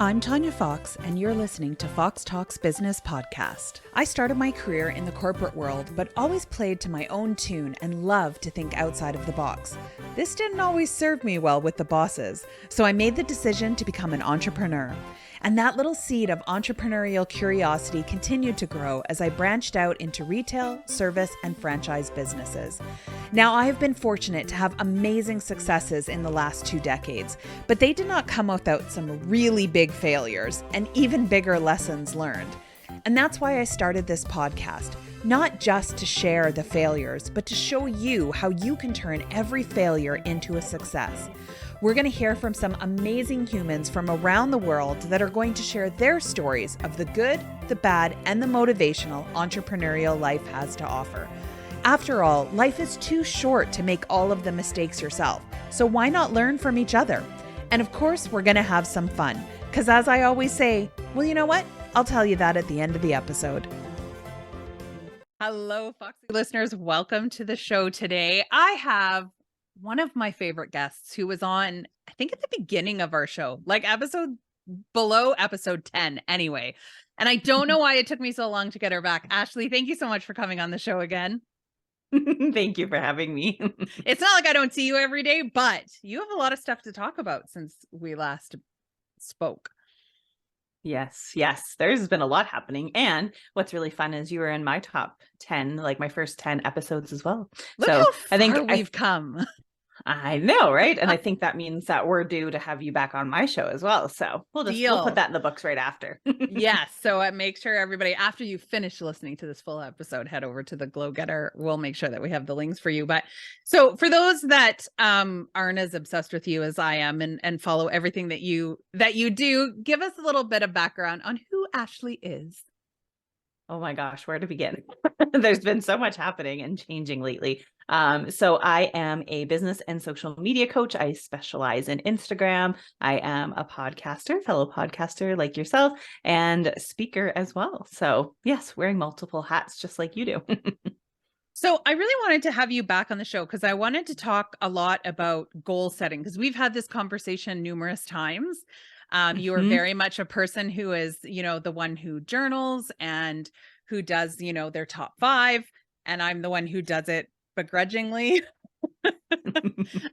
I'm Tanya Fox, and you're listening to Fox Talks Business Podcast. I started my career in the corporate world, but always played to my own tune and loved to think outside of the box. This didn't always serve me well with the bosses, so I made the decision to become an entrepreneur. And that little seed of entrepreneurial curiosity continued to grow as I branched out into retail, service, and franchise businesses. Now, I have been fortunate to have amazing successes in the last 2 decades, but they did not come without some really big failures and even bigger lessons learned. And that's why I started this podcast, not just to share the failures, but to show you how you can turn every failure into a success. We're going to hear from some amazing humans from around the world that are going to share their stories of the good, the bad, and the motivational entrepreneurial life has to offer. After all, life is too short to make all of the mistakes yourself, so why not learn from each other? And of course, we're going to have some fun, because as I always say, well, you know what? I'll tell you that at the end of the episode. Hello, Foxy listeners. Welcome to the show today. I have one of my favorite guests who was on, I think at the beginning of our show, like below episode 10 anyway. And I don't know why it took me so long to get her back. Ashley, thank you so much for coming on the show again. Thank you for having me. It's not like I don't see you every day, but you have a lot of stuff to talk about since we last spoke. Yes. There's been a lot happening. And what's really fun is you were in my top 10, like my first 10 episodes as well. Look how far we've come. I know, right? And I think that means that we're due to have you back on my show as well. So we'll put that in the books right after. Yes. So make sure everybody, after you finish listening to this full episode, head over to the Glow Getter. We'll make sure that we have the links for you. But so for those that aren't as obsessed with you as I am and follow everything that you do, give us a little bit of background on who Ashley is. Oh my gosh, where to begin? There's been so much happening and changing lately. So I am a business and social media coach. I specialize in Instagram. I am a fellow podcaster like yourself, and speaker as well. So yes, wearing multiple hats just like you do. So I really wanted to have you back on the show because I wanted to talk a lot about goal setting, because we've had this conversation numerous times. You are very much a person who is, the one who journals and who does, their top 5. And I'm the one who does it begrudgingly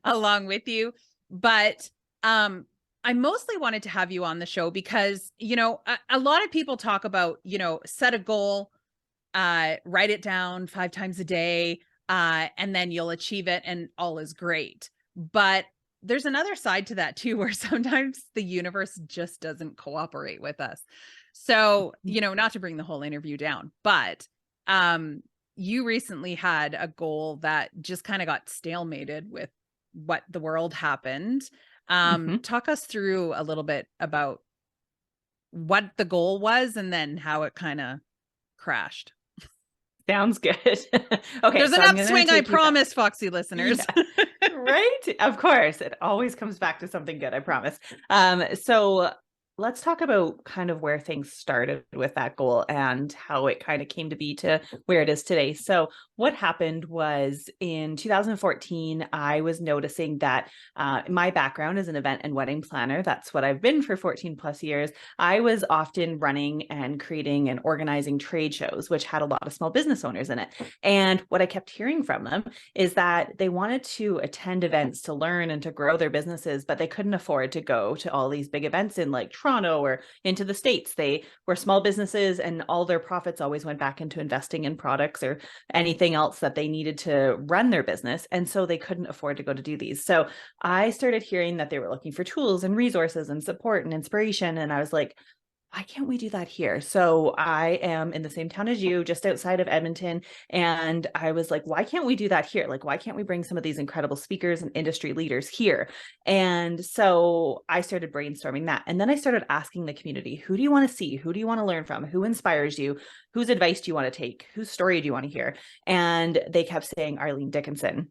along with you. But I mostly wanted to have you on the show because, a lot of people talk about, set a goal, write it down 5 times a day, and then you'll achieve it and all is great. But there's another side to that too, where sometimes the universe just doesn't cooperate with us. So, not to bring the whole interview down, but you recently had a goal that just kind of got stalemated with what the world happened. Talk us through a little bit about what the goal was and then how it kind of crashed. Sounds good. Okay. There's an upswing, I promise, Foxy listeners. Yeah. Right? Of course. It always comes back to something good, I promise. So let's talk about kind of where things started with that goal and how it kind of came to be to where it is today. So what happened was in 2014, I was noticing that my background is an event and wedding planner. That's what I've been for 14 plus years. I was often running and creating and organizing trade shows, which had a lot of small business owners in it. And what I kept hearing from them is that they wanted to attend events to learn and to grow their businesses, but they couldn't afford to go to all these big events in like Toronto or into the States. They were small businesses and all their profits always went back into investing in products or anything else that they needed to run their business. And so they couldn't afford to go to do these. So I started hearing that they were looking for tools and resources and support and inspiration. And I was like, why can't we do that here? So I am in the same town as you, just outside of Edmonton. And I was like, why can't we do that here? Like, why can't we bring some of these incredible speakers and industry leaders here? And so I started brainstorming that. And then I started asking the community, who do you want to see? Who do you want to learn from? Who inspires you? Whose advice do you want to take? Whose story do you want to hear? And they kept saying Arlene Dickinson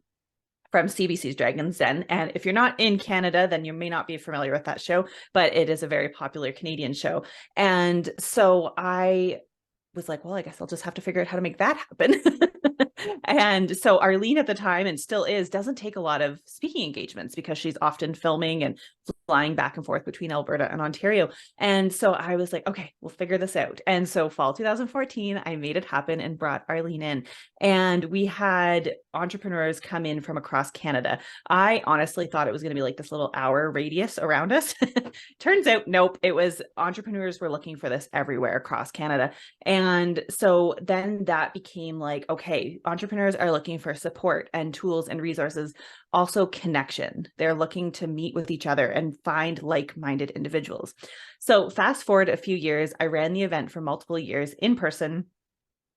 from CBC's Dragon's Den. And if you're not in Canada, then you may not be familiar with that show, but it is a very popular Canadian show. And so I was like, well, I guess I'll just have to figure out how to make that happen. And so Arlene at the time, and still is, doesn't take a lot of speaking engagements because she's often filming and flying back and forth between Alberta and Ontario. And so I was like, okay, we'll figure this out. And so fall 2014, I made it happen and brought Arlene in. And we had entrepreneurs come in from across Canada. I honestly thought it was going to be like this little hour radius around us. Turns out, nope, it was entrepreneurs were looking for this everywhere across Canada. And so then that became like, okay, entrepreneurs are looking for support and tools and resources, also connection. They're looking to meet with each other and find like-minded individuals. So fast forward a few years, I ran the event for multiple years in person.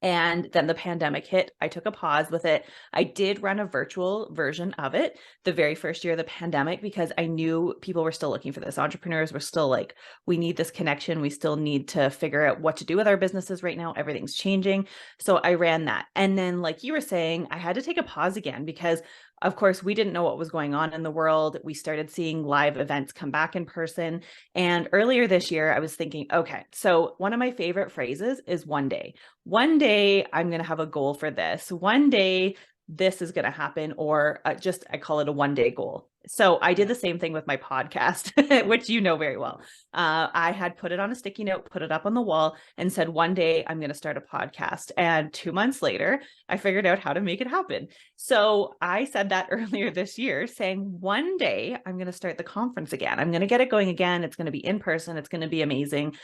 And then the pandemic hit. I took a pause with it. I did run a virtual version of it the very first year of the pandemic because I knew people were still looking for this. Entrepreneurs were still like, we need this connection. We still need to figure out what to do with our businesses right now. Everything's changing. So I ran that. And then, like you were saying, I had to take a pause again because of course, we didn't know what was going on in the world. We started seeing live events come back in person. And earlier this year, I was thinking, okay, so one of my favorite phrases is one day. One day, I'm going to have a goal for this. One day, this is going to happen, or just I call it a one day goal. So I did the same thing with my podcast, which you know very well. I had put it on a sticky note, put it up on the wall, and said, one day I'm going to start a podcast. And 2 months later, I figured out how to make it happen. So I said that earlier this year, saying, one day I'm going to start the conference again. I'm going to get it going again. It's going to be in person. It's going to be amazing.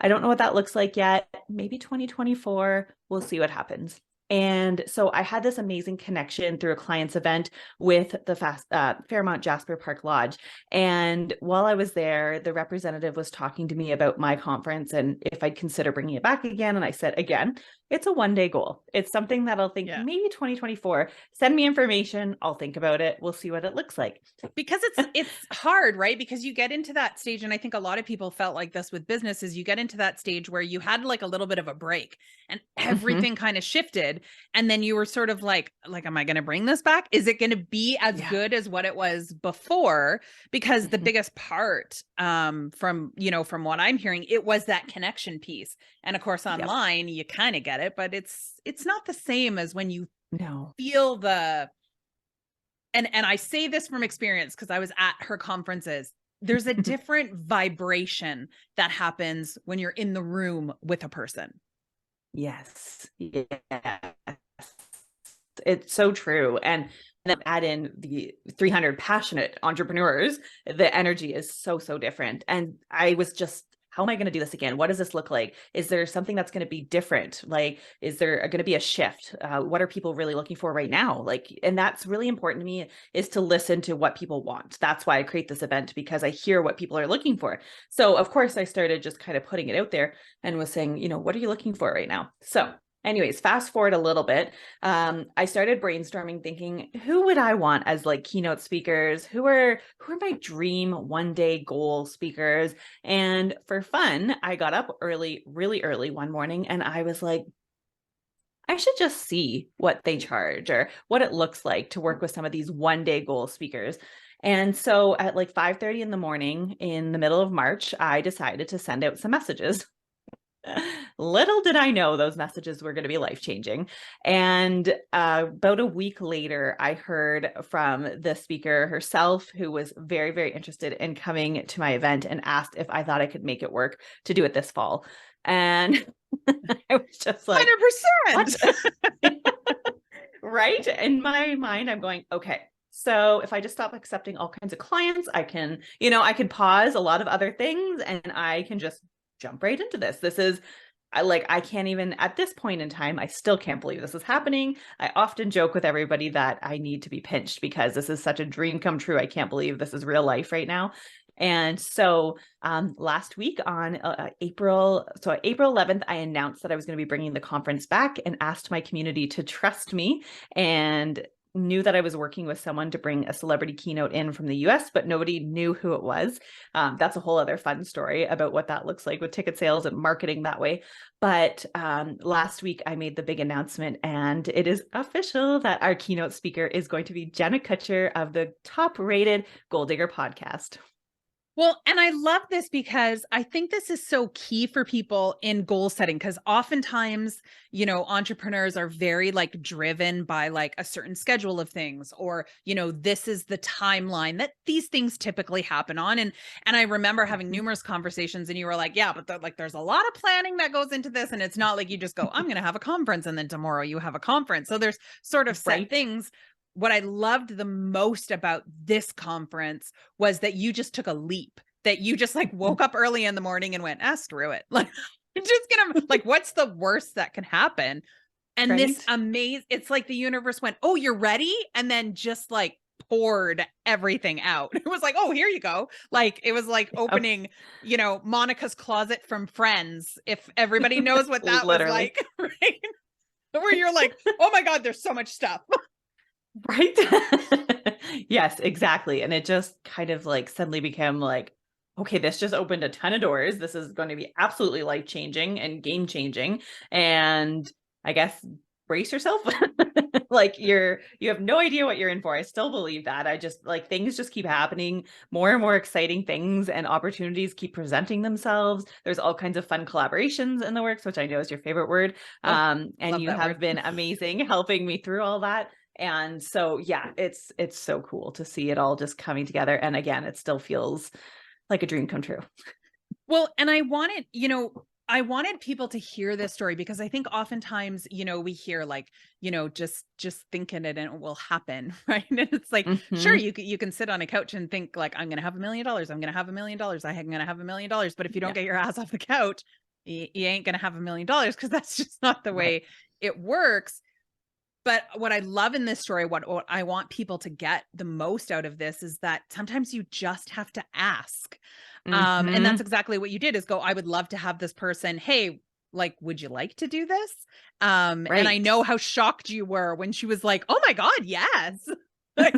I don't know what that looks like yet. Maybe 2024. We'll see what happens. And so I had this amazing connection through a client's event with the Fairmont Jasper Park Lodge. And while I was there, the representative was talking to me about my conference and if I'd consider bringing it back again. And I said, again, it's a one-day goal. It's something that I'll think maybe 2024. Send me information. I'll think about it. We'll see what it looks like. Because it's hard, right? Because you get into that stage, and I think a lot of people felt like this with businesses. You get into that stage where you had like a little bit of a break and everything kind of shifted. And then you were sort of like, am I going to bring this back? Is it going to be as good as what it was before? Because the biggest part from what I'm hearing, it was that connection piece. And of course, online, you kind of get it, but it's not the same as when you feel the, and I say this from experience because I was at her conferences. There's a different vibration that happens when you're in the room with a person. Yes. It's so true. And then add in the 300 passionate entrepreneurs, the energy is so different. And I was just, how am I going to do this again? What does this look like? Is there something that's going to be different? Like, is there going to be a shift? What are people really looking for right now? Like, and that's really important to me, is to listen to what people want. That's why I create this event, because I hear what people are looking for. So of course I started just kind of putting it out there and was saying, what are you looking for right now? So anyways, fast forward a little bit. I started brainstorming, thinking, who would I want as like keynote speakers? Who are my dream one day goal speakers? And for fun, I got up really early one morning, and I was like, I should just see what they charge or what it looks like to work with some of these one day goal speakers. And so at like 5:30 in the morning in the middle of March, I decided to send out some messages. Little did I know those messages were going to be life-changing. And about a week later, I heard from the speaker herself, who was very interested in coming to my event, and asked if I thought I could make it work to do it this fall. And I was just like, 100%. Right? In my mind, I'm going, okay, so if I just stop accepting all kinds of clients, I can, I could pause a lot of other things and I can just jump right into this. This is, I can't even, at this point in time, I still can't believe this is happening. I often joke with everybody that I need to be pinched because this is such a dream come true. I can't believe this is real life right now. And so last week on April 11th, I announced that I was going to be bringing the conference back and asked my community to trust me, and knew that I was working with someone to bring a celebrity keynote in from the US, but nobody knew who it was. That's a whole other fun story about what that looks like with ticket sales and marketing that way. But last week I made the big announcement, and it is official that our keynote speaker is going to be Jenna Kutcher of the top-rated Goal Digger podcast. Well, and I love this because I think this is so key for people in goal setting, because oftentimes, entrepreneurs are very like driven by like a certain schedule of things, or, this is the timeline that these things typically happen on. And I remember having Mhm. numerous conversations and you were like, yeah, but like there's a lot of planning that goes into this. And it's not like you just go, I'm going to have a conference and then tomorrow you have a conference. So there's sort of set Right. things. What I loved the most about this conference was that you just took a leap, that you just like woke up early in the morning and went, screw it. Like, I'm just gonna, like, what's the worst that can happen? And this Right. it's like the universe went, oh, you're ready. And then just like poured everything out. It was like, oh, here you go. Like, it was like Yep. opening, Monica's closet from Friends, if everybody knows what that was Literally. like, right? Where you're like, oh my God, there's so much stuff. Right. Yes, exactly. And it just kind of like suddenly became like, okay, this just opened a ton of doors. This is going to be absolutely life changing and game changing. And I guess brace yourself. Like you have no idea what you're in for. I still believe that. I just like things just keep happening, more and more exciting things and opportunities keep presenting themselves. There's all kinds of fun collaborations in the works, which I know is your favorite word. Oh, And love you that have word. been amazing helping me through all that. And so, yeah, it's so cool to see it all just coming together. And again, it still feels like a dream come true. Well, and I wanted people to hear this story, because I think oftentimes, we hear like, just thinking it and it will happen, right? And it's like, sure, Hmm. you can sit on a couch and think like, I'm going to have $1 million. I'm going to have $1 million. I'm going to have $1 million. But if you don't Yeah. get your ass off the couch, you ain't going to have $1 million, because that's just not the Right. way it works. But what I love in this story, what I want people to get the most out of this, is that sometimes you just have to ask. And that's Hmm. exactly what you did, is go, I would love to have this person. Hey, like, would you like to do this? And I Right. know how shocked you were when she was like, oh my God, yes. Like,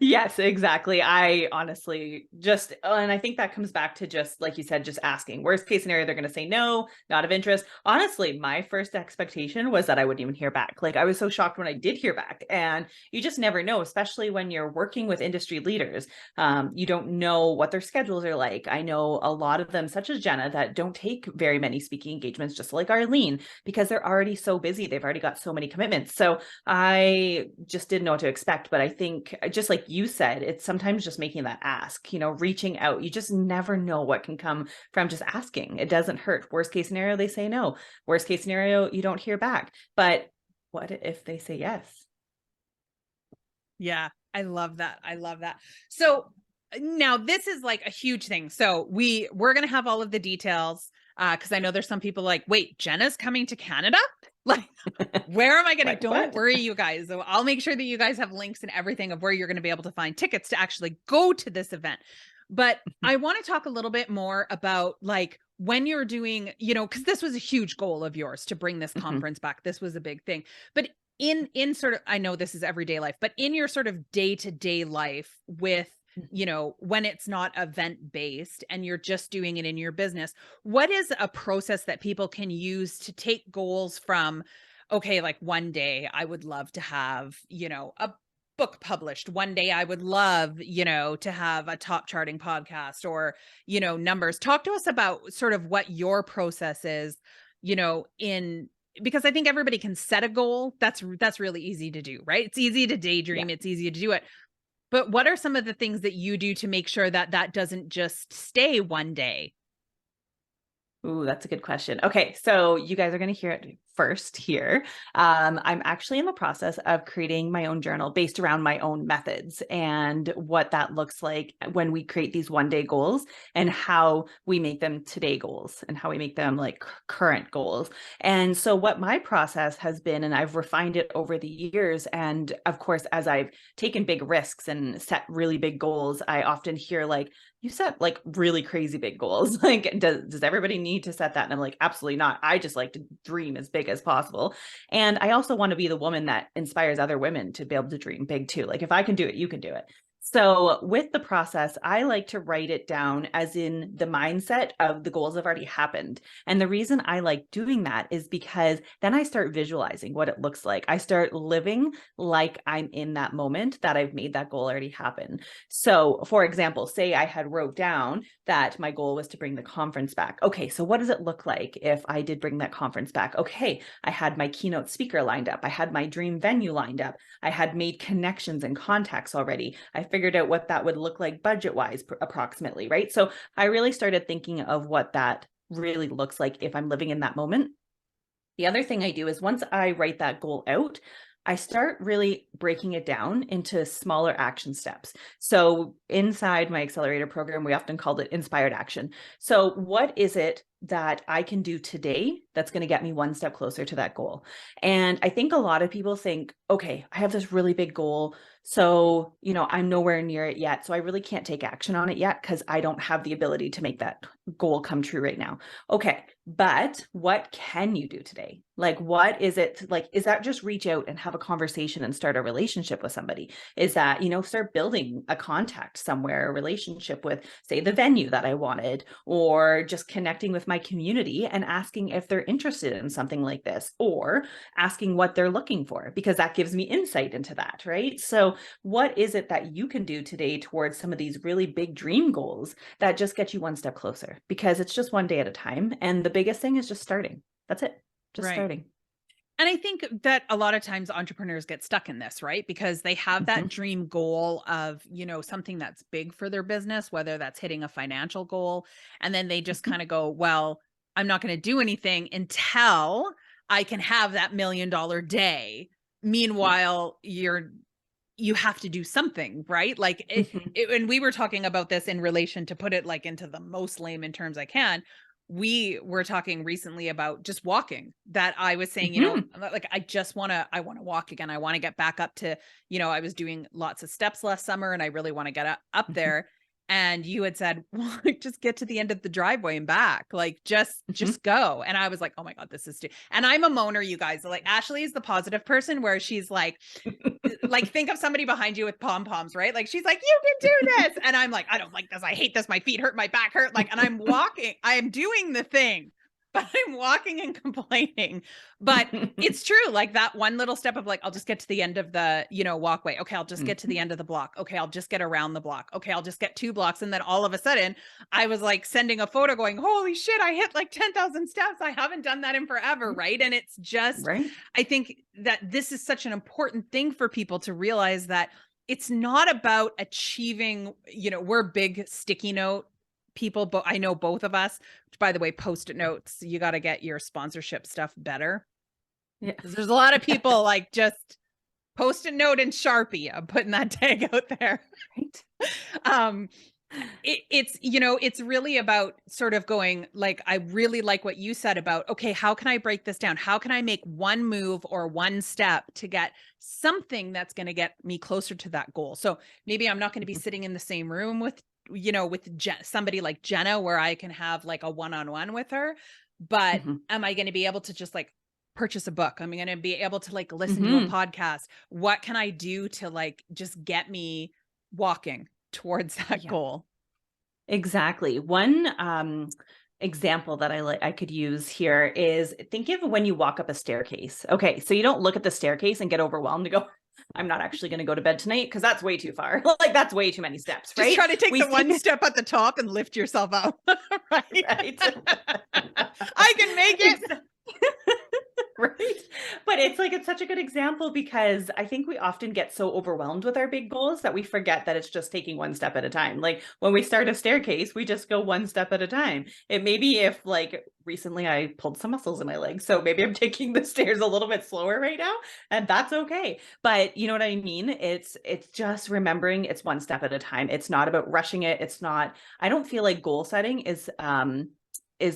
Yes, exactly. I honestly just, and I think that comes back to just like you said, just asking. Worst case scenario, they're going to say no, not of interest. Honestly, my first expectation was that I wouldn't even hear back. Like I was so shocked when I did hear back, and you just never know, especially when you're working with industry leaders. You don't know what their schedules are like. I know a lot of them, such as Jenna, that don't take very many speaking engagements, just like Arlene, because they're already so busy. They've already got so many commitments. So I just didn't know what to expect. But I think, just like you said, it's sometimes just making that ask, reaching out. You just never know what can come from just asking. It doesn't hurt. Worst case scenario, they say no. Worst case scenario, you don't hear back. But what if they say yes? yeah, I love that. I love that. So now this is like a huge thing. So we're gonna have all of the details, because I know there's some people like, wait, Jenna's coming to Canada? Like, where am I gonna? Like Don't what? worry, you guys. So I'll make sure that you guys have links and everything of where you're gonna be able to find tickets to actually go to this event. But I want to talk a little bit more about like when you're doing, because this was a huge goal of yours to bring this Mhm. conference back. This was a big thing. But in sort of, I know this is everyday life, but in your sort of day-to-day life with, when it's not event based and you're just doing it in your business, what is a process that people can use to take goals from, okay, like one day I would love to have, a book published. One day I would love, to have a top charting podcast, or, numbers. Talk to us about sort of what your process is, in, because I think everybody can set a goal. That's really easy to do, right? It's easy to Yeah. daydream, it's easy to do it. But what are some of the things that you do to make sure that that doesn't just stay one day? Ooh, that's a good question. Okay, so you guys are going to hear it first here. I'm actually in the process of creating my own journal based around my own methods and what that looks like when we create these one day goals, and how we make them today goals, and how we make them like current goals. And so, what my process has been, and I've refined it over the years. And of course, as I've taken big risks and set really big goals, I often hear like, you set like really crazy big goals. Like, does everybody need to set that? And I'm like, absolutely not. I just like to dream as big as possible. And I also want to be the woman that inspires other women to be able to dream big too. Like, if I can do it, you can do it. So with the process, I like to write it down as in the mindset of the goals have already happened. And the reason I like doing that is because then I start visualizing what it looks like. I start living like I'm in that moment that I've made that goal already happen. So for example, say I had wrote down that my goal was to bring the conference back. Okay, so what does it look like if I did bring that conference back? Okay, I had my keynote speaker lined up. I had my dream venue lined up. I had made connections and contacts already. I figured out what that would look like budget wise, approximately, right? So I really started thinking of what that really looks like if I'm living in that moment. The other thing I do is once I write that goal out, I start really breaking it down into smaller action steps. So inside my accelerator program, we often called it inspired action. So what is it that I can do today that's going to get me one step closer to that goal? And I think a lot of people think, okay, I have this really big goal. So, I'm nowhere near it yet. So I really can't take action on it yet because I don't have the ability to make that goal come true right now. Okay. But what can you do today? Like, what is it like? Is that just reach out and have a conversation and start a relationship with somebody? Is that, start building a contact somewhere, a relationship with, say, the venue that I wanted, or just connecting with my community and asking if they're interested in something like this, or asking what they're looking for, because that gives me insight into that, right? So what is it that you can do today towards some of these really big dream goals that just get you one step closer? Because it's just one day at a time. And the biggest thing is just starting. That's it. Just Right. starting. And I think that a lot of times entrepreneurs get stuck in this, right? Because they have that dream goal of, something that's big for their business, whether that's hitting a financial goal. And then they just kind of go, well, I'm not going to do anything until I can have that $1 million day. Meanwhile, you have to do something, right? Like and we were talking about this in relation, to put it like into the most layman terms I can. We were talking recently about just walking, that I was saying, like, I want to walk again. I want to get back up to, I was doing lots of steps last summer and I really want to get up there. And you had said, well, like, just get to the end of the driveway and back, like, just go. And I was like, oh my God, this is and I'm a moaner, you guys. Like, Ashley is the positive person, where she's like, think of somebody behind you with pom-poms, right? Like, she's like, you can do this. And I'm like, I don't like this. I hate this. My feet hurt, my back hurt. Like, and I'm walking, I am doing the thing, but I'm walking and complaining. But it's true. Like, that one little step of like, I'll just get to the end of the, walkway. Okay. I'll just get to the end of the block. Okay. I'll just get around the block. Okay. I'll just get 2 blocks. And then all of a sudden I was like sending a photo going, holy shit, I hit like 10,000 steps. I haven't done that in forever. Right. And it's just, Right. I think that this is such an important thing for people to realize, that it's not about achieving, we're big sticky note people, but I know both of us, which, by the way, Post-it notes, you got to get your sponsorship stuff better. Yeah. Because there's a lot of people like just Post-it note and Sharpie. I'm putting that tag out there. Right. It's really about sort of going, like, I really like what you said about, okay, how can I break this down? How can I make one move or one step to get something that's going to get me closer to that goal? So maybe I'm not going to be sitting in the same room with, somebody like Jenna, where I can have like a one-on-one with her, but am I going to be able to just like purchase a book? I'm going to be able to like listen to a podcast. What can I do to like just get me walking towards that goal? Exactly. One example that I could use here is, think of when you walk up a staircase. Okay, so you don't look at the staircase and get overwhelmed and go, I'm not actually going to go to bed tonight because that's way too far. Like, that's way too many steps, right? Just try to take the one step at the top and lift yourself up. Right. I can make it. Right. But it's such a good example, because I think we often get so overwhelmed with our big goals that we forget that it's just taking one step at a time. Like, when we start a staircase, we just go one step at a time. It may be, if like recently I pulled some muscles in my legs, so maybe I'm taking the stairs a little bit slower right now, and that's okay. But you know what I mean? It's just remembering it's one step at a time. It's not about rushing it. I don't feel like goal setting is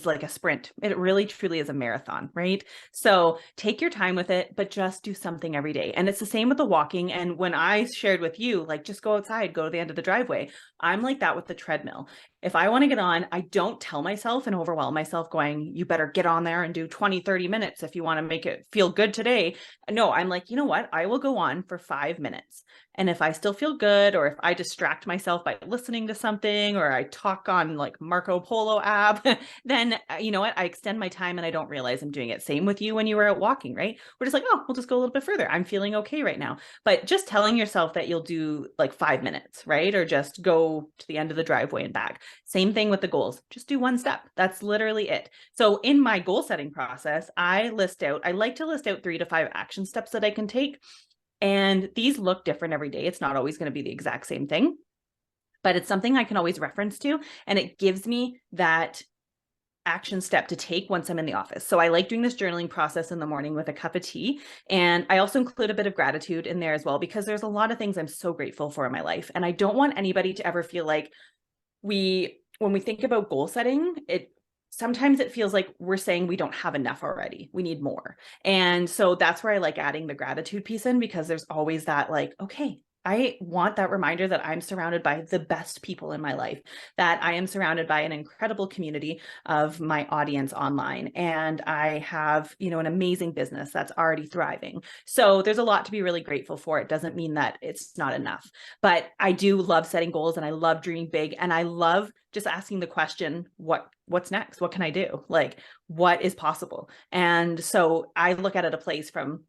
like a sprint. It really truly is a marathon, right? So take your time with it, but just do something every day. And it's the same with the walking. And when I shared with you, like, just go outside, go to the end of the driveway, I'm like that with the treadmill. if I want to get on, I don't tell myself and overwhelm myself going, you better get on there and do 20, 30 minutes if you want to make it feel good today. No, I'm like, you know what? I will go on for 5 minutes. And if I still feel good, or if I distract myself by listening to something, or I talk on like Marco Polo app, then you know what? I extend my time and I don't realize I'm doing it. Same with you when you were out walking, right? We're just like, oh, we'll just go a little bit further. I'm feeling okay right now. But just telling yourself that you'll do like 5 minutes, right? Or just go to the end of the driveway and back. Same thing with the goals. Just do one step. That's literally it. So in my goal setting process, I like to list out 3 to 5 action steps that I can take. And these look different every day. It's not always going to be the exact same thing, but it's something I can always reference to. And it gives me that action step to take once I'm in the office. So I like doing this journaling process in the morning with a cup of tea. And I also include a bit of gratitude in there as well, because there's a lot of things I'm so grateful for in my life. And I don't want anybody to ever feel like when we think about goal setting, sometimes it feels like we're saying we don't have enough already. We need more. And so that's where I like adding the gratitude piece in, because there's always that like, okay, I want that reminder that I'm surrounded by the best people in my life, that I am surrounded by an incredible community of my audience online. And I have, you know, an amazing business that's already thriving. So there's a lot to be really grateful for. It doesn't mean that it's not enough, but I do love setting goals and I love dreaming big. And I love just asking the question, what's next? What can I do? Like, what is possible? And so I look at it a place from,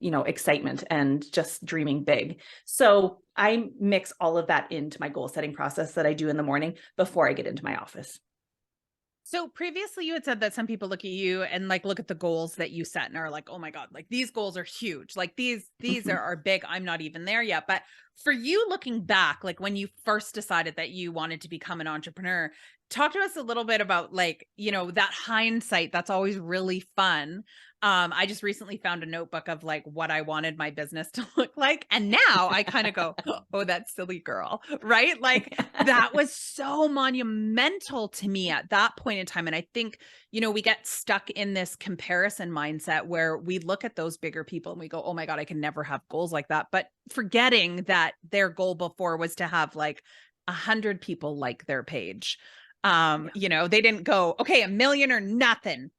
you know, excitement and just dreaming big. So I mix all of that into my goal setting process that I do in the morning before I get into my office. So previously you had said that some people look at you and like look at the goals that you set and are like, oh my God, like these goals are huge. Like these are big. I'm not even there yet. But for you looking back, like when you first decided that you wanted to become an entrepreneur, talk to us a little bit about like, you know, that hindsight that's always really fun. I just recently found a notebook of like what I wanted my business to look like. And now I kind of go, oh, that silly girl, right? Like that was so monumental to me at that point in time. And I think, you know, we get stuck in this comparison mindset where we look at those bigger people and we go, oh my God, I can never have goals like that. But forgetting that their goal before was to have like 100 people like their page. You know, they didn't go, okay, 1 million or nothing.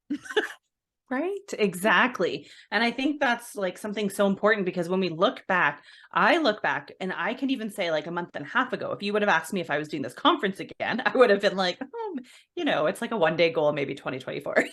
Right. Exactly. And I think that's like something so important, because when we look back, I look back and I can even say like a month and a half ago, if you would have asked me if I was doing this conference again, I would have been like, oh, you know, it's like a 1-day goal, maybe 2024.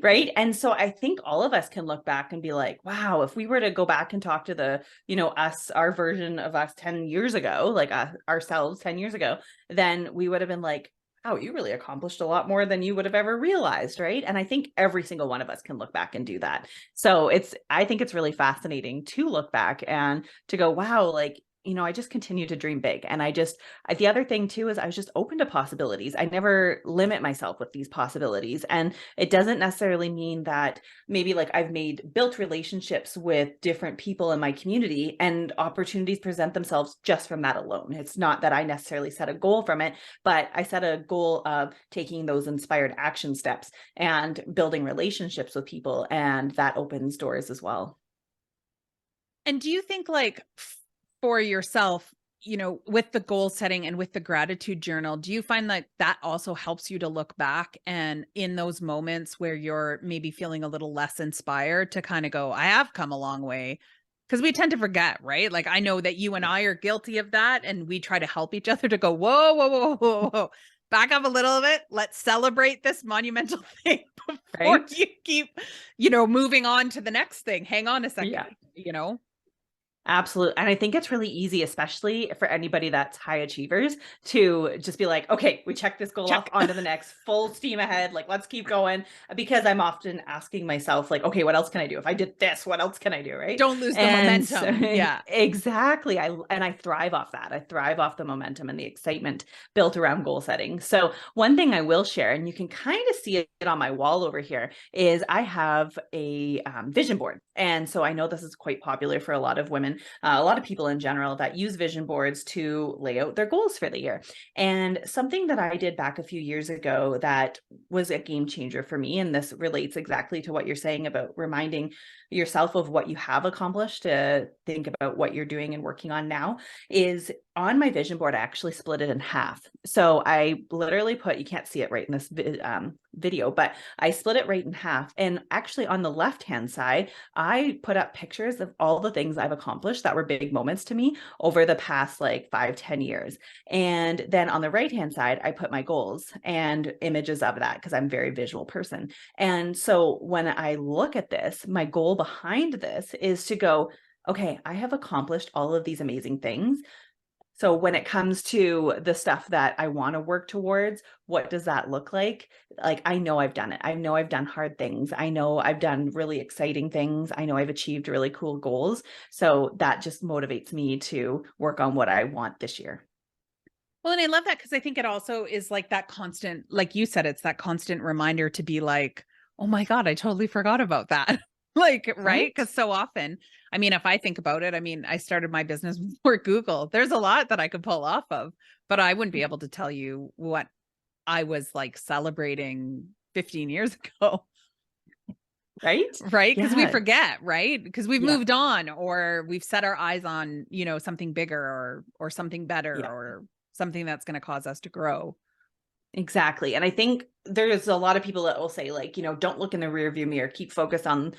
Right. And so I think all of us can look back and be like, wow, if we were to go back and talk to the, you know, our version of us 10 years ago, like ourselves 10 years ago, then we would have been like, oh, you really accomplished a lot more than you would have ever realized, right? And I think every single one of us can look back and do that. So I think it's really fascinating to look back and to go, wow, like, you know, I just continue to dream big. And the other thing too, is I was just open to possibilities. I never limit myself with these possibilities. And it doesn't necessarily mean that maybe like I've built relationships with different people in my community and opportunities present themselves just from that alone. It's not that I necessarily set a goal from it, but I set a goal of taking those inspired action steps and building relationships with people. And that opens doors as well. And do you think like for yourself, you know, with the goal setting and with the gratitude journal, do you find that that also helps you to look back and in those moments where you're maybe feeling a little less inspired to kind of go, I have come a long way? Because we tend to forget, right? Like I know that you and I are guilty of that. And we try to help each other to go, whoa, whoa, whoa, whoa, whoa. Back up a little bit. Let's celebrate this monumental thing before Right. you keep, you know, moving on to the next thing. Hang on a second, Yeah. you know? Absolutely. And I think it's really easy, especially for anybody that's high achievers, to just be like, okay, we checked this goal off, Check. onto the next, full steam ahead. Like, let's keep going. Because I'm often asking myself, like, okay, what else can I do? If I did this, what else can I do? Right. Don't lose the And so, momentum. Yeah. exactly. I thrive off that. I thrive off the momentum and the excitement built around goal setting. So one thing I will share, and you can kind of see it on my wall over here, is I have a vision board. And so I know this is quite popular for a lot of women and a lot of people in general that use vision boards to lay out their goals for the year. And something that I did back a few years ago that was a game changer for me, and this relates exactly to what you're saying about reminding yourself of what you have accomplished to think about what you're doing and working on now, is on my vision board, I actually split it in half. So I literally put, you can't see it right in this video, but I split it right in half. And actually on the left-hand side, I put up pictures of all the things I've accomplished that were big moments to me over the past like 5-10 years. And then on the right-hand side, I put my goals and images of that because I'm a very visual person. And so when I look at this, my goal behind this is to go, okay, I have accomplished all of these amazing things. So when it comes to the stuff that I want to work towards, what does that look like? Like, I know I've done it. I know I've done hard things. I know I've done really exciting things. I know I've achieved really cool goals. So that just motivates me to work on what I want this year. Well, and I love that because I think it also is like that constant, like you said, it's that constant reminder to be like, oh my God, I totally forgot about that. Like, right? Because so often, I mean, if I think about it, I mean, I started my business before Google. There's a lot that I could pull off of, but I wouldn't be able to tell you what I was like celebrating 15 years ago. Right? Right. Because we Yeah. forget, right? Because we've Yeah. moved on, or we've set our eyes on, you know, something bigger or something better, Yeah. or something that's going to cause us to grow. Exactly. And I think there's a lot of people that will say, like, you know, don't look in the rear view mirror, keep focused on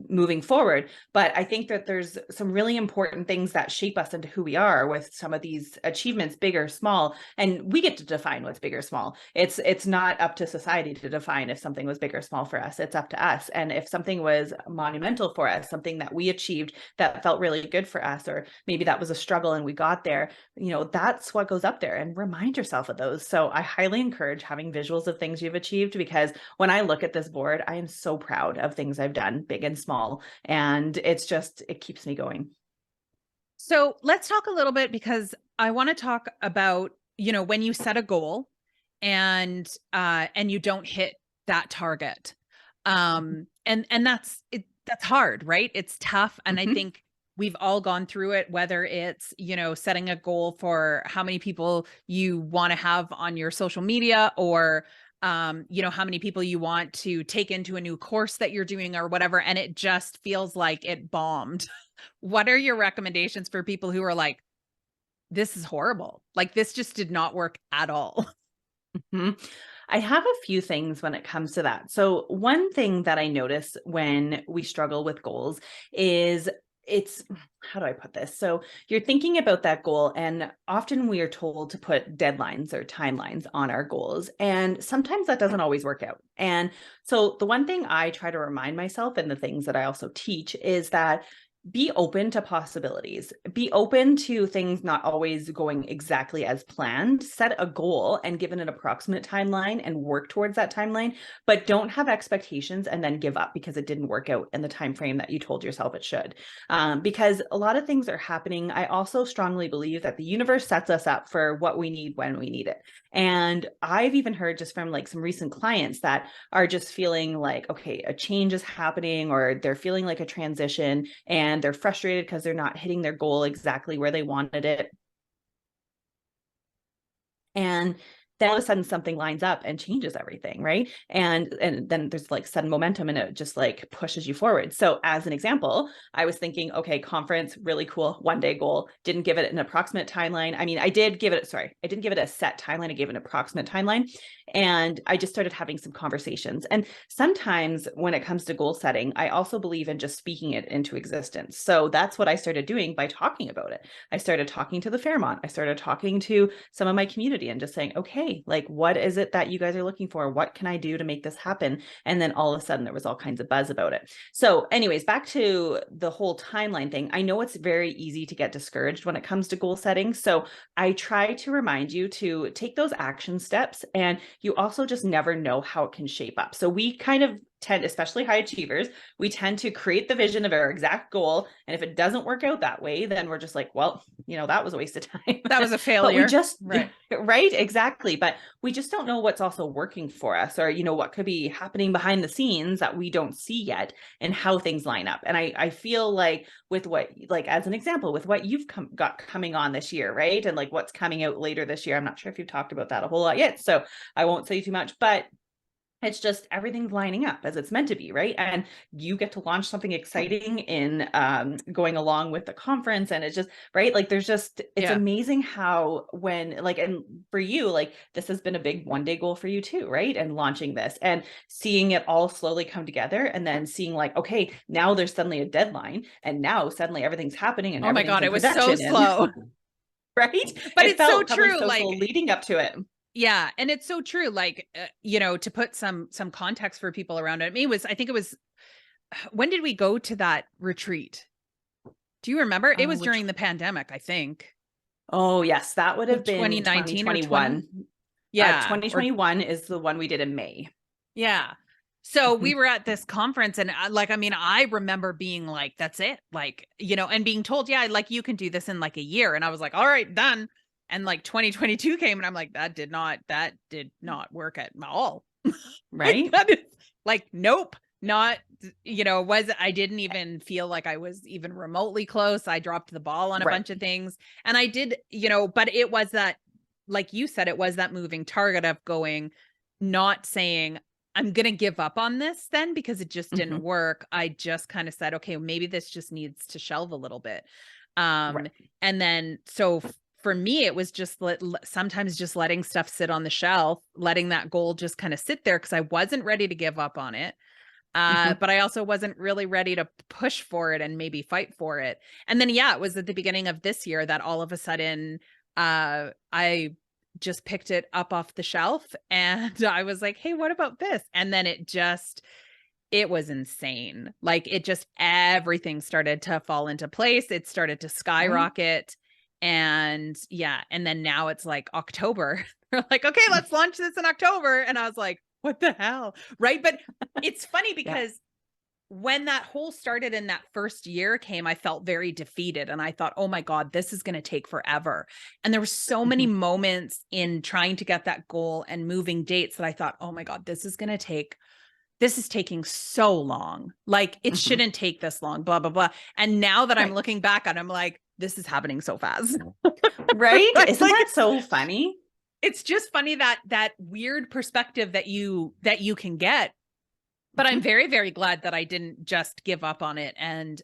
moving forward. But I think that there's some really important things that shape us into who we are with some of these achievements, big or small. And we get to define what's big or small. It's not up to society to define if something was big or small for us. It's up to us. And if something was monumental for us, something that we achieved that felt really good for us, or maybe that was a struggle and we got there, you know, that's what goes up there, and remind yourself of those. So I highly encourage having visuals of things you've achieved, because when I look at this board, I am so proud of things I've done, big and small, and it's just, it keeps me going. So let's talk a little bit, because I want to talk about, you know, when you set a goal and you don't hit that target. And that's it, that's hard, right? It's tough. And I think we've all gone through it, whether it's, you know, setting a goal for how many people you want to have on your social media, or you know, how many people you want to take into a new course that you're doing or whatever, and it just feels like it bombed. What are your recommendations for people who are like, this is horrible, like this just did not work at all? I have a few things when it comes to that. So one thing that I notice when we struggle with goals is, it's, how do I put this? So you're thinking about that goal, and often we are told to put deadlines or timelines on our goals. And sometimes that doesn't always work out. And so the one thing I try to remind myself, and the things that I also teach, is that be open to possibilities. Be open to things not always going exactly as planned. Set a goal and give it an approximate timeline and work towards that timeline, but don't have expectations and then give up because it didn't work out in the time frame that you told yourself it should. Because a lot of things are happening. I also strongly believe that the universe sets us up for what we need when we need it. And I've even heard just from like some recent clients that are just feeling like, okay, a change is happening, or they're feeling like a transition, and they're frustrated because they're not hitting their goal exactly where they wanted it. And then all of a sudden something lines up and changes everything, right? And then there's like sudden momentum, and it just like pushes you forward. So as an example, I was thinking, okay, conference, really cool, 1-day goal. Didn't give it an approximate timeline. I mean, I didn't give it a set timeline. I gave an approximate timeline. And I just started having some conversations. And sometimes when it comes to goal setting, I also believe in just speaking it into existence. So that's what I started doing by talking about it. I started talking to the Fairmont. I started talking to some of my community and just saying, okay, like, what is it that you guys are looking for? What can I do to make this happen? And then all of a sudden there was all kinds of buzz about it. So anyways, back to the whole timeline thing. I know it's very easy to get discouraged when it comes to goal setting. So I try to remind you to take those action steps, and you also just never know how it can shape up. So we kind of tend, especially high achievers, we tend to create the vision of our exact goal. And if it doesn't work out that way, then we're just like, well, that was a waste of time. That was a failure. But we just, right. Right, exactly. But we just don't know what's also working for us, or, what could be happening behind the scenes that we don't see yet, and how things line up. And I feel like with what, like, as an example, with what you've got coming on this year, right? And like what's coming out later this year, I'm not sure if you've talked about that a whole lot yet, so I won't say too much, but it's just everything's lining up as it's meant to be, right? And you get to launch something exciting in going along with the conference, and it's just right. Like there's just, it's amazing how when like, and for you, like this has been a big one day goal for you too, right? And launching this and seeing it all slowly come together, and then seeing like, okay, now there's suddenly a deadline, and now suddenly everything's happening, and oh my God, it was so and, slow. right? But it it's so true. So like leading up to it. Yeah. And it's so true. Like, to put some context for people around it, I think it was, when did we go to that retreat? Do you remember? It was during the pandemic, I think. Oh yes. That would have been 2019 2021. Yeah. 2021 is the one we did in May. Yeah. So we were at this conference, and I remember being like, that's it. Like, and being told, yeah, like you can do this in like a year. And I was like, all right, done. And like 2022 came, and I'm like, that did not work at all. Right. like, nope, not, I didn't even feel like I was even remotely close. I dropped the ball on a bunch of things, and I did, but it was that, like you said, it was that moving target of going, not saying, I'm going to give up on this then because it just didn't work. I just kind of said, okay, maybe this just needs to shelve a little bit. And then, so for me, it was just sometimes just letting stuff sit on the shelf, letting that goal just kind of sit there, because I wasn't ready to give up on it. But I also wasn't really ready to push for it and maybe fight for it. And then, it was at the beginning of this year that all of a sudden I just picked it up off the shelf, and I was like, hey, what about this? And then it was insane. Like everything started to fall into place. It started to skyrocket. And then now it's like October. They're like, okay, let's launch this in October. And I was like, what the hell? Right. But it's funny because when that whole started in that first year came, I felt very defeated, and I thought, oh my God, this is going to take forever. And there were so many moments in trying to get that goal and moving dates that I thought, oh my God, this is taking so long. Like it shouldn't take this long, blah, blah, blah. And now that I'm looking back on it, I'm like, this is happening so fast. Right? Isn't that so funny? It's just funny that weird perspective that you can get. But I'm very, very glad that I didn't just give up on it and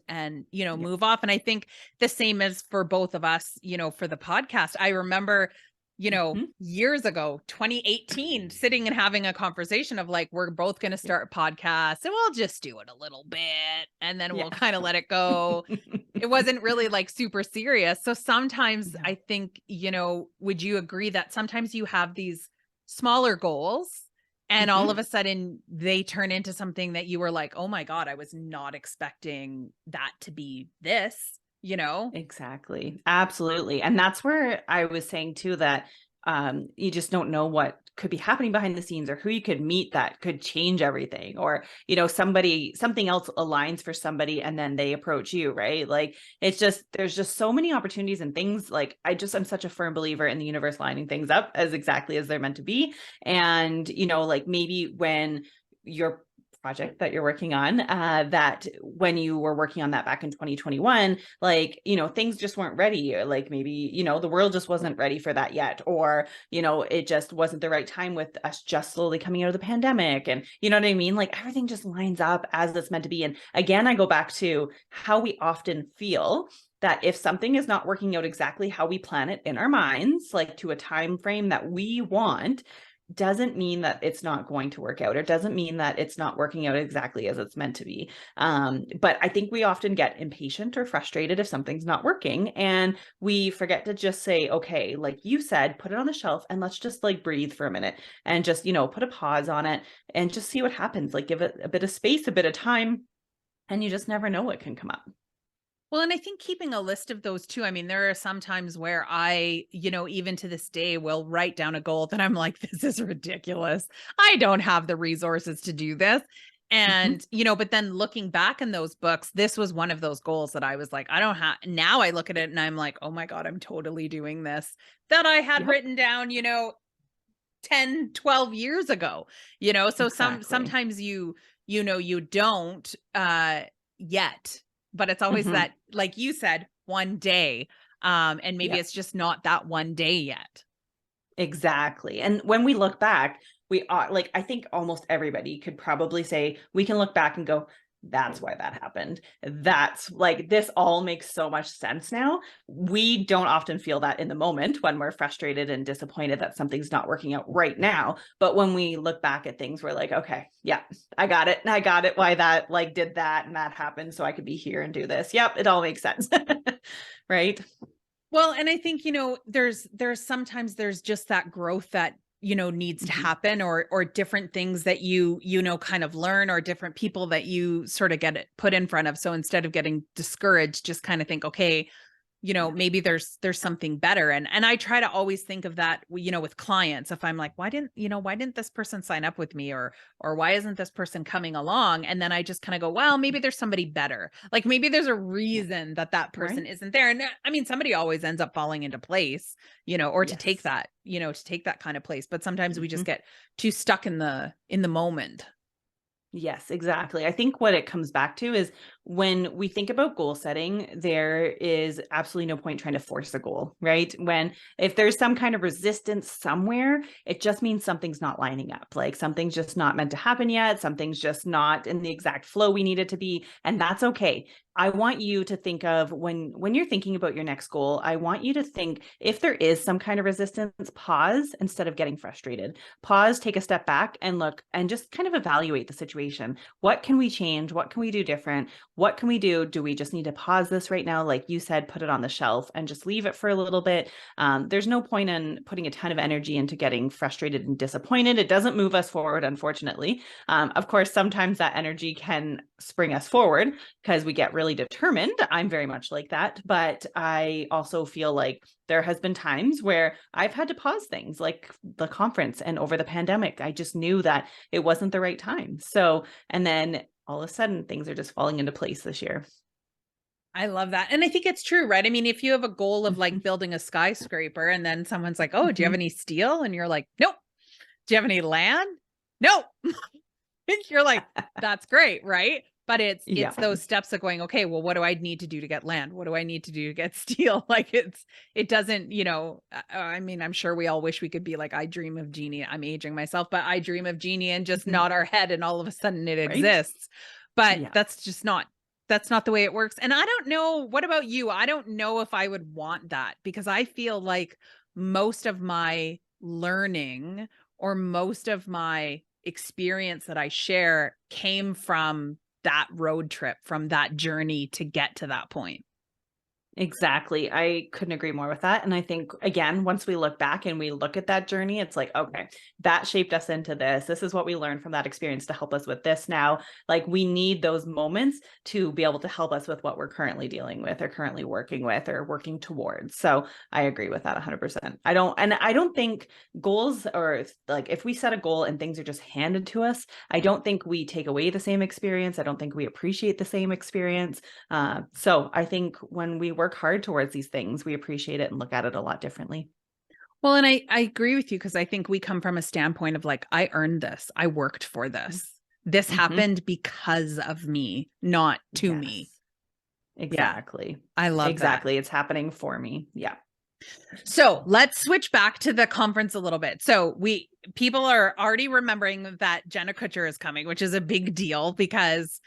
move off. And I think the same as for both of us, for the podcast. I remember, years ago, 2018, sitting and having a conversation of like, we're both going to start podcasts, and we'll just do it a little bit, and then we'll kind of let it go. It wasn't really like super serious. So sometimes I think, would you agree that sometimes you have these smaller goals, and all of a sudden they turn into something that you were like, oh my God, I was not expecting that to be this, Exactly. Absolutely. And that's where I was saying too, that you just don't know what could be happening behind the scenes, or who you could meet that could change everything, or, something else aligns for somebody and then they approach you, right? Like there's just so many opportunities and things. Like I'm such a firm believer in the universe lining things up as exactly as they're meant to be. And, like maybe when your project that you're working on, that when you were working on that back in 2021, like, things just weren't ready, or like maybe, the world just wasn't ready for that yet, or, it just wasn't the right time with us just slowly coming out of the pandemic. And you know what I mean? Like everything just lines up as it's meant to be. And again, I go back to how we often feel that if something is not working out exactly how we plan it in our minds, like to a time frame that we want, doesn't mean that it's not going to work out, or doesn't mean that it's not working out exactly as it's meant to be. But I think we often get impatient or frustrated if something's not working, and we forget to just say, okay, like you said, put it on the shelf and let's just like breathe for a minute and just, put a pause on it and just see what happens. Like give it a bit of space, a bit of time, and you just never know what can come up. Well, and I think keeping a list of those too. I mean, there are some times where I, even to this day, will write down a goal that I'm like, this is ridiculous. I don't have the resources to do this. Mhm. And, but then looking back in those books, this was one of those goals that I was like, I don't have, now I look at it and I'm like, oh my God, I'm totally doing this that I had Yep. written down, 10, 12 years ago, so Exactly. sometimes you don't, yet, but it's always Mhm. that, like you said, one day. And maybe Yep. it's just not that one day yet. Exactly. And when we look back, we are like, I think almost everybody could probably say, we can look back and go, that's why that happened. That's like, this all makes so much sense now. We don't often feel that in the moment when we're frustrated and disappointed that something's not working out right now. But when we look back at things, we're like, okay, yeah, I got it. I got it. Why that like did that and that happened. So I could be here and do this. Yep. It all makes sense. Right. Well, and I think, there's sometimes there's just that growth that, needs to Mhm. happen, or different things that you kind of learn, or different people that you sort of get it put in front of. So instead of getting discouraged, just kind of think, okay, Yeah. maybe there's something better. And I try to always think of that, with clients. If I'm like, why didn't this person sign up with me, or why isn't this person coming along? And then I just kind of go, well, maybe there's somebody better. Like maybe there's a Yeah. reason that Right. person isn't there. And I mean, somebody always ends up falling into place, or to take Yes. that, to take that kind of place. But sometimes we just Mhm. get too stuck in the moment. Yes, exactly. I think what it comes back to is when we think about goal setting, there is absolutely no point trying to force a goal, right? When if there's some kind of resistance somewhere, it just means something's not lining up. Like something's just not meant to happen yet. Something's just not in the exact flow we need it to be, and that's okay. I want you to think of when you're thinking about your next goal, I want you to think if there is some kind of resistance, pause instead of getting frustrated. Pause, take a step back and look and just kind of evaluate the situation. What can we change? What can we do different? What can we do? Do we just need to pause this right now? Like you said, put it on the shelf and just leave it for a little bit. There's no point in putting a ton of energy into getting frustrated and disappointed. It doesn't move us forward, unfortunately. Of course, sometimes that energy can spring us forward because we get really determined. I'm very much like that. But I also feel like there has been times where I've had to pause things like the conference and over the pandemic. I just knew that it wasn't the right time. So, and then all of a sudden things are just falling into place this year. I love that. And I think it's true, right? I mean, if you have a goal of Mhm. like building a skyscraper and then someone's like, "Oh, do you have Mhm. any steel?" And you're like, "Nope." "Do you have any land?" "Nope." You're like, "That's great," right? But it's Yeah. those steps of going, "Okay, well, what do I need to do to get land? What do I need to do to get steel?" Like it doesn't, I mean, I'm sure we all wish we could be like, I dream of genie. I'm aging myself, but I dream of genie and just Mhm. nod our head and all of a sudden it Right. exists. But Yeah. that's not the way it works. And I don't know, what about you? I don't know if I would want that, because I feel like most of my learning, or most of my experience that I share, came from that road trip, from that journey to get to that point. Exactly. I couldn't agree more with that. And I think, again, once we look back and we look at that journey, it's like, okay, that shaped us into this. This is what we learned from that experience to help us with this now. Like, we need those moments to be able to help us with what we're currently dealing with or currently working with or working towards. So I agree with that 100%. I don't think goals, or like if we set a goal and things are just handed to us, I don't think we take away the same experience. I don't think we appreciate the same experience. So I think when we work hard towards these things, we appreciate it and look at it a lot differently. Well, and I agree with you, because I think we come from a standpoint of like, I earned this. I worked for this. This Mm-hmm. happened because of me, not to me. Yes, Yeah, exactly. I love that. Exactly. It's happening for me. Yeah. So let's switch back to the conference a little bit. So people are already remembering that Jenna Kutcher is coming, which is a big deal, because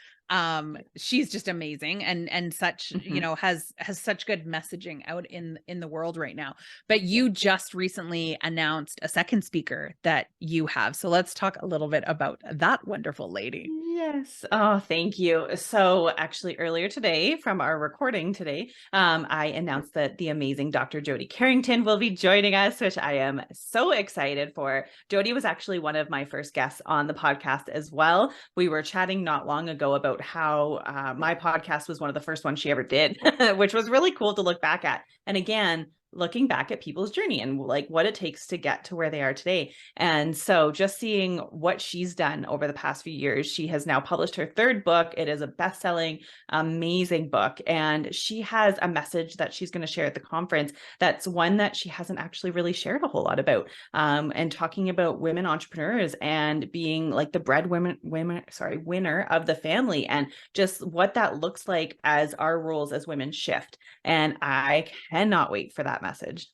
she's just amazing, and such, Mm-hmm. has such good messaging out in the world right now. But Yeah. you just recently announced a second speaker that you have. So let's talk a little bit about that wonderful lady. Yes. Oh, thank you. So actually earlier today from our recording today, I announced that the amazing Dr. Jody Carrington will be joining us, which I am so excited for. Jody was actually one of my first guests on the podcast as well. We were chatting not long ago about how my podcast was one of the first ones she ever did, which was really cool to look back at. And again, looking back at people's journey and like what it takes to get to where they are today. And so just seeing what she's done over the past few years, she has now published her third book. It is a best-selling, amazing book. And she has a message that she's going to share at the conference. That's one that she hasn't actually really shared a whole lot about, and talking about women entrepreneurs and being like the winner of the family, and just what that looks like as our roles as women shift. And I cannot wait for that message.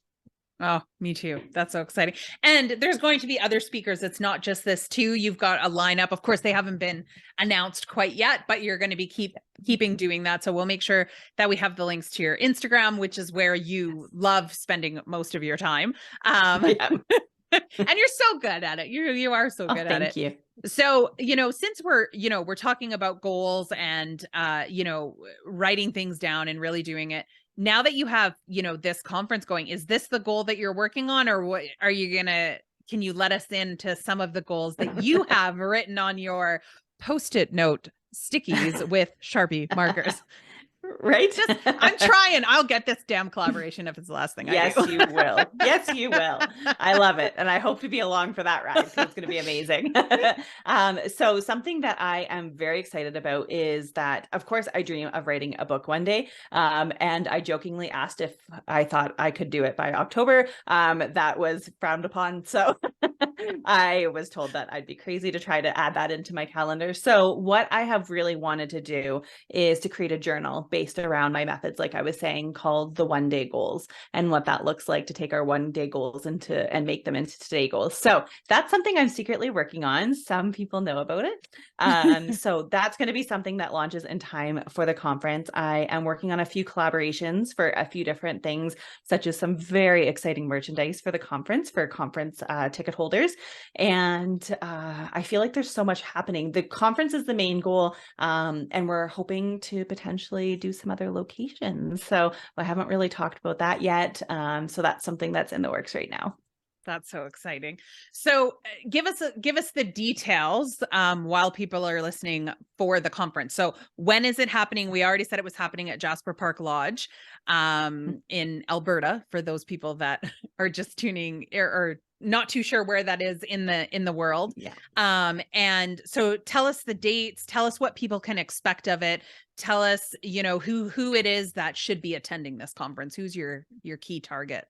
Oh, me too. That's so exciting. And there's going to be other speakers. It's not just this too. You've got a lineup. Of course, they haven't been announced quite yet, but you're going to be keeping doing that. So we'll make sure that we have the links to your Instagram, which is where you love spending most of your time. Yeah. And you're so good at it. You are so good at it. Thank you. So, since we're talking about goals and, writing things down and really doing it, now that you have, this conference going, is this the goal that you're working on, or what are you can you let us into some of the goals that you have written on your Post-it note stickies with Sharpie markers? Right? I'm trying. I'll get this damn collaboration if it's the last thing I do. Yes, you will. Yes, you will. I love it. And I hope to be along for that ride, because it's going to be amazing. So something that I am very excited about is that, of course, I dream of writing a book one day. And I jokingly asked if I thought I could do it by October. That was frowned upon. So I was told that I'd be crazy to try to add that into my calendar. So what I have really wanted to do is to create a journal based around my methods, like I was saying, called the 1-day goals, and what that looks like to take our 1-day goals and make them into today goals. So that's something I'm secretly working on. Some people know about it. So that's going to be something that launches in time for the conference. I am working on a few collaborations for a few different things, such as some very exciting merchandise for the conference, for conference ticket holders. And I feel like there's so much happening. The conference is the main goal, and we're hoping to potentially do some other locations. So I haven't really talked about that yet. So that's something that's in the works right now. That's so exciting. So give us the details while people are listening for the conference. So when is it happening? We already said it was happening at Jasper Park Lodge in Alberta, for those people that are just tuning or not too sure where that is in the world. Yeah. And so tell us the dates, tell us what people can expect of it. Tell us, who it is that should be attending this conference. Who's your key target?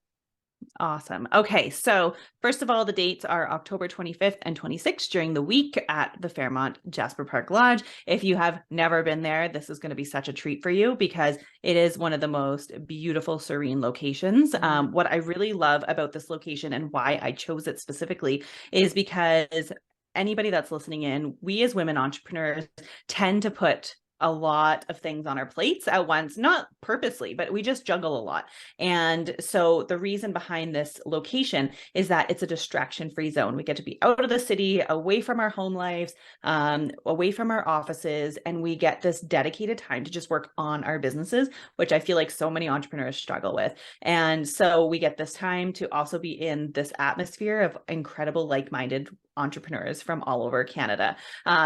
Awesome. Okay. So first of all, the dates are October 25th and 26th during the week at the Fairmont Jasper Park Lodge. If you have never been there, this is going to be such a treat for you, because it is one of the most beautiful, serene locations. What I really love about this location and why I chose it specifically is because anybody that's listening in, we as women entrepreneurs tend to put a lot of things on our plates at once, not purposely, but we just juggle a lot. And so the reason behind this location is that it's a distraction-free zone. We get to be out of the city, away from our home lives, away from our offices, and we get this dedicated time to just work on our businesses, which I feel like so many entrepreneurs struggle with. And so we get this time to also be in this atmosphere of incredible like-minded entrepreneurs from all over Canada.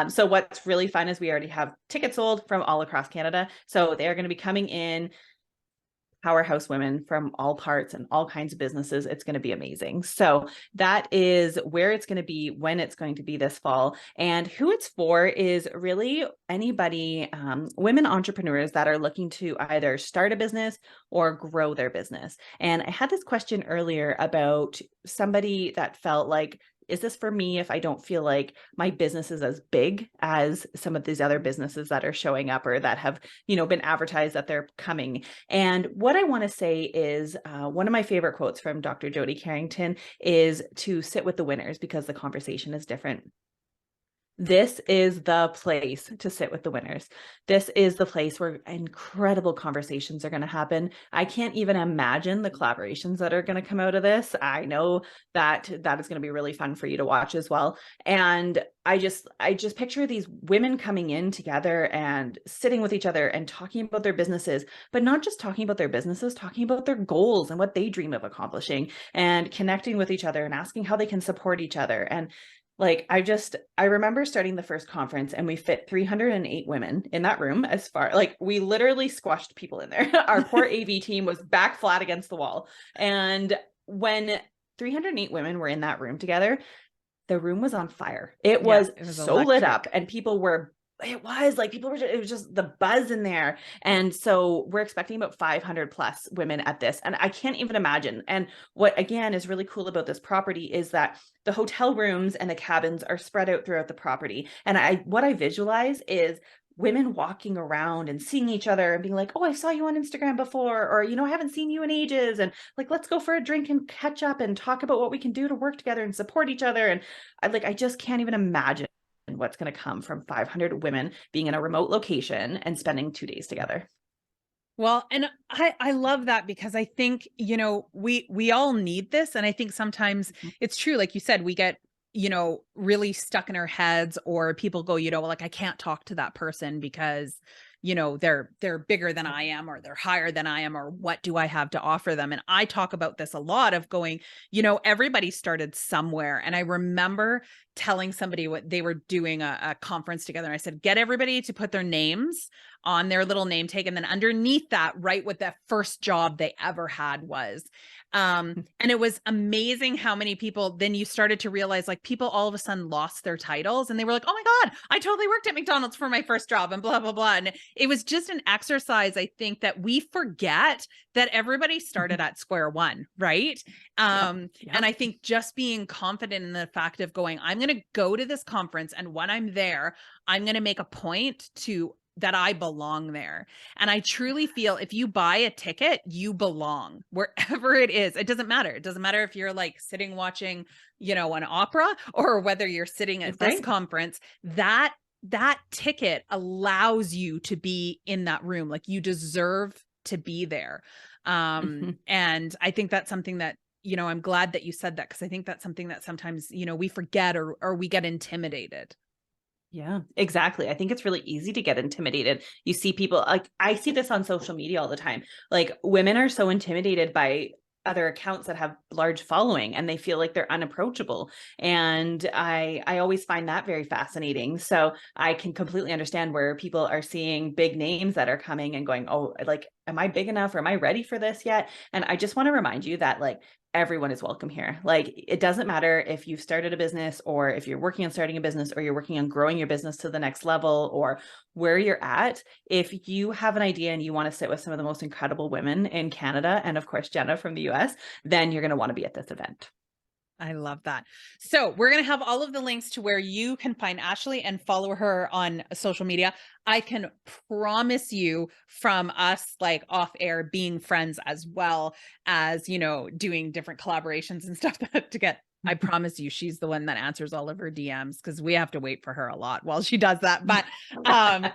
So what's really fun is we already have tickets sold from all across Canada. So they're going to be coming in, powerhouse women from all parts and all kinds of businesses. It's going to be amazing. So that is where it's going to be, when it's going to be this fall. And who it's for is really anybody, women entrepreneurs that are looking to either start a business or grow their business. And I had this question earlier about somebody that felt like, is this for me if I don't feel like my business is as big as some of these other businesses that are showing up or that have, been advertised that they're coming? And what I want to say is one of my favorite quotes from Dr. Jody Carrington is to sit with the winners, because the conversation is different. This is the place to sit with the winners. This is the place where incredible conversations are going to happen. I can't even imagine the collaborations that are going to come out of this. I know that is going to be really fun for you to watch as well. And I just picture these women coming in together and sitting with each other and talking about their businesses, but not just talking about their businesses, talking about their goals and what they dream of accomplishing, and connecting with each other and asking how they can support each other. And Like I remember starting the first conference and we fit 308 women in that room. Like we literally squashed people in there. Our poor AV team was back flat against the wall. And when 308 women were in that room together, the room was on fire. It Yeah, was it was so lit up electric. and it was just the buzz in there. And so we're expecting about 500 plus women at this. And I can't even imagine. And what again is really cool about this property is that the hotel rooms and the cabins are spread out throughout the property. And what I visualize is women walking around and seeing each other and being like, oh, I saw you on Instagram before, or, I haven't seen you in ages. And like, let's go for a drink and catch up and talk about what we can do to work together and support each other. And I just can't even imagine what's going to come from 500 women being in a remote location and spending 2 days together. Well, and I love that because I think, we all need this. And I think sometimes it's true. Like you said, we get, really stuck in our heads, or people go, like, I can't talk to that person because, they're bigger than I am, or they're higher than I am, or what do I have to offer them? And I talk about this a lot of going, everybody started somewhere. And I remember telling somebody what they were doing a conference together. And I said, get everybody to put their names on their little name tag. And then underneath that, write what that first job they ever had was. And it was amazing how many people, then you started to realize, like, people all of a sudden lost their titles and they were like, oh my God, I totally worked at McDonald's for my first job and blah, blah, blah. And it was just an exercise. I think that we forget that everybody started at square one. Right. And I think just being confident in the fact of going, I'm going to go to this conference, and when I'm there, I'm going to make a point that I belong there. And I truly feel if you buy a ticket, you belong wherever it is. It doesn't matter. It doesn't matter if you're like sitting watching, an opera, or whether you're sitting at this conference. That ticket allows you to be in that room. Like, you deserve to be there. And I think that's something that, I'm glad that you said that, because I think that's something that sometimes, we forget, or we get intimidated. Yeah, exactly. I think it's really easy to get intimidated. You see people, like, I see this on social media all the time. Like, women are so intimidated by other accounts that have large following, and they feel like they're unapproachable. And I always find that very fascinating. So I can completely understand where people are seeing big names that are coming and going, oh, like, am I big enough, or am I ready for this yet? And I just want to remind you that, like, everyone is welcome here. Like, it doesn't matter if you've started a business, or if you're working on starting a business, or you're working on growing your business to the next level, or where you're at. If you have an idea and you want to sit with some of the most incredible women in Canada, and of course, Jenna from the US, then you're going to want to be at this event. I love that. So we're going to have all of the links to where you can find Ashley and follow her on social media. I can promise you, from us, like, off air, being friends, as well as, doing different collaborations and stuff to get, I promise you, she's the one that answers all of her DMs, because we have to wait for her a lot while she does that. But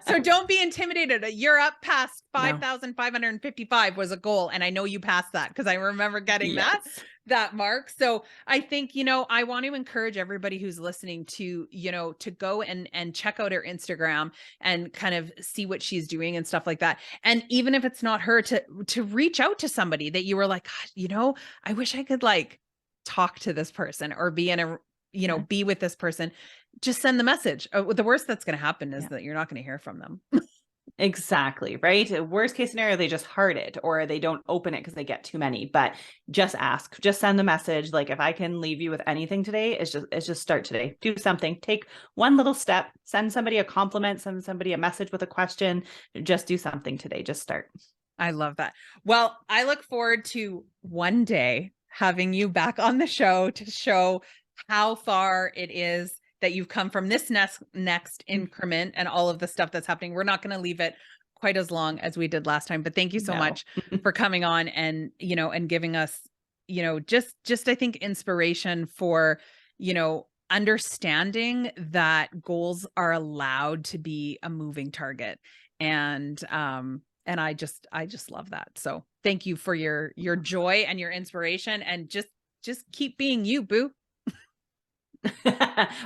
so don't be intimidated. You're up past 5,555 was a goal. And I know you passed that, because I remember getting that mark. So I think, I want to encourage everybody who's listening to, to go and check out her Instagram and kind of see what she's doing and stuff like that. And even if it's not her, to reach out to somebody that you were like, God, I wish I could, like, talk to this person, or be in a, be with this person. Just send the message. The worst that's going to happen is that you're not going to hear from them. Exactly. Right. Worst case scenario, they just heart it, or they don't open it because they get too many. But just ask, just send the message. Like, if I can leave you with anything today, it's just start today. Do something. Take one little step. Send somebody a compliment. Send somebody a message with a question. Just do something today. Just start. I love that. Well, I look forward to one day having you back on the show to show how far it is that you've come from this next increment and all of the stuff that's happening. We're not going to leave it quite as long as we did last time, but thank you so much for coming on and, and giving us, just I think inspiration for, understanding that goals are allowed to be a moving target. And I just love that. So thank you for your joy and your inspiration, and just keep being you, boo.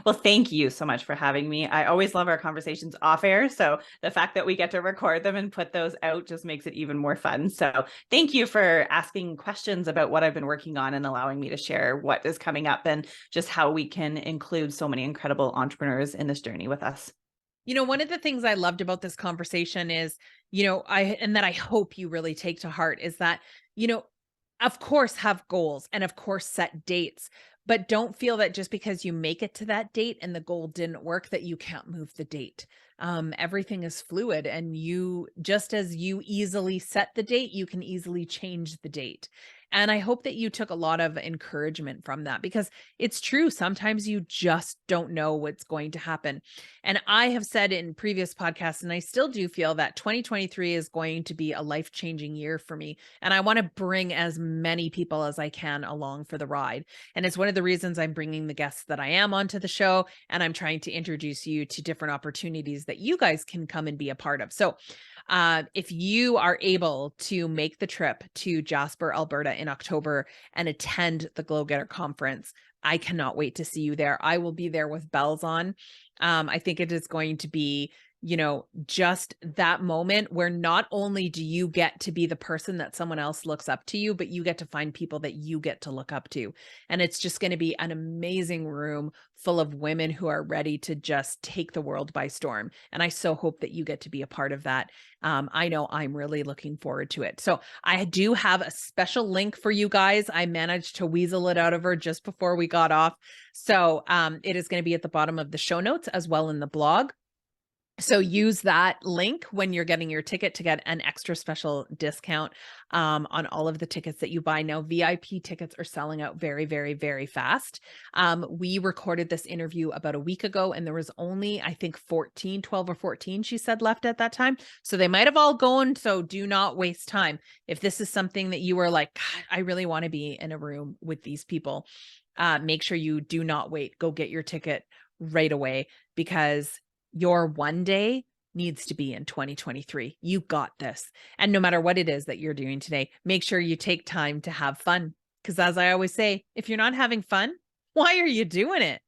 Well, thank you so much for having me. I always love our conversations off air. So the fact that we get to record them and put those out just makes it even more fun. So thank you for asking questions about what I've been working on and allowing me to share what is coming up and just how we can include so many incredible entrepreneurs in this journey with us. One of the things I loved about this conversation is, that I hope you really take to heart is that, of course, have goals and of course set dates, but don't feel that just because you make it to that date and the goal didn't work, that you can't move the date. Everything is fluid, and just as you easily set the date, you can easily change the date. And I hope that you took a lot of encouragement from that, because it's true. Sometimes you just don't know what's going to happen. And I have said in previous podcasts, and I still do feel that 2023 is going to be a life-changing year for me. And I want to bring as many people as I can along for the ride. And it's one of the reasons I'm bringing the guests that I am onto the show. And I'm trying to introduce you to different opportunities that you guys can come and be a part of. So if you are able to make the trip to Jasper, Alberta in October and attend the Glow Getter Conference, I cannot wait to see you there. I will be there with bells on. I think it is going to be, just that moment where not only do you get to be the person that someone else looks up to you, but you get to find people that you get to look up to. And it's just going to be an amazing room full of women who are ready to just take the world by storm. And I so hope that you get to be a part of that. I know I'm really looking forward to it. So I do have a special link for you guys. I managed to weasel it out of her just before we got off. So it is going to be at the bottom of the show notes as well in the blog. So use that link when you're getting your ticket to get an extra special discount on all of the tickets that you buy. Now, VIP tickets are selling out very, very, very fast. We recorded this interview about a week ago, and there was only, I think, 12 or 14, she said, left at that time. So they might have all gone. So do not waste time. If this is something that you were like, God, I really want to be in a room with these people, make sure you do not wait. Go get your ticket right away, because your one day needs to be in 2023. You got this. And no matter what it is that you're doing today, make sure you take time to have fun. Because as I always say, if you're not having fun, why are you doing it?